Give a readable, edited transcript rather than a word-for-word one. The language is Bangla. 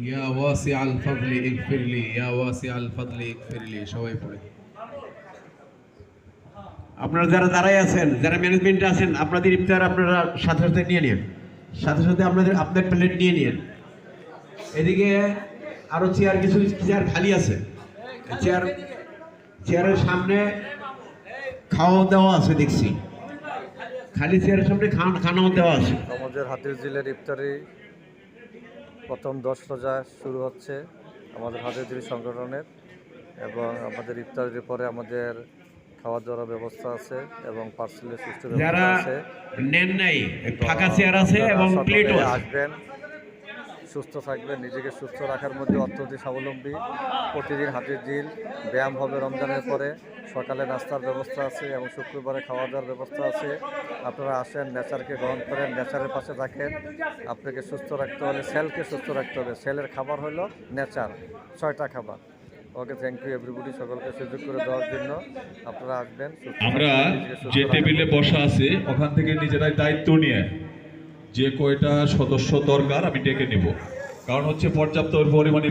ইয়া ওয়াসিআল ফাদলি ইগফিরলি, ইয়া ওয়াসিআল ফাদলি ইগফিরলি, সবাই পড়ে। আপনারা যারা দাঁড়াই আছেন, যারা ম্যানেজমেন্টে আছেন, আপনাদের ইফতার আপনারা সাথে সাথে নিয়ে নিন, সাথে সাথে আপনার প্লেট নিয়ে নিন। এদিকে আরো কিছু চেয়ার খালি আছে, চেয়ারের সামনে খাওয়া দাওয়া আছে দেখছি, খালি চেয়ারের সামনে খানাও দেওয়া আছে। আমাদের হাতিরঝিলের ইফতারি প্রথম 10 রোজা শুরু হচ্ছে আমাদের হাতিরঝিল সংগঠনের, এবং আমাদের ইফতারির পরে আমাদের খাওয়া দাওয়ার ব্যবস্থা আছে এবং পার্সেলের সুষ্ঠু ব্যবস্থা আছে। নেন নাই ফাঁকা চেয়ার আছে এবং প্লেটও আছে। আসবেন, সুস্থ থাকবেন, নিজেকে সুস্থ রাখার মধ্যে অর্থনৈতিক স্বাবলম্বী। প্রতিদিন হাতিরঝিল ব্যায়াম হবে রমজানের পরে, সকালে নাস্তার ব্যবস্থা আছে এবং শুক্রবারে খাওয়া দাওয়ার ব্যবস্থা আছে। আপনারা আসেন, নেচারকে গ্রহণ করেন, নেচারের পাশে থাকেন। আপনাকে সুস্থ রাখতে হলে সেলকে সুস্থ রাখতে হবে। সেলের খাবার হলো নেচার, 6টা খাবার। ওকে, থ্যাংক ইউ এভরিবডি, সকলকে সুযোগ করে দেওয়ার জন্য। আপনারা আসবেন। আমরা যে টেবিলে বসা আছি ওখান থেকে নিজেরাই দায়িত্ব নিয়ে যে কয়টা সদস্য দরকার আমি ডেকে নেব, কারণ হচ্ছে পর্যাপ্ত পরিমাণ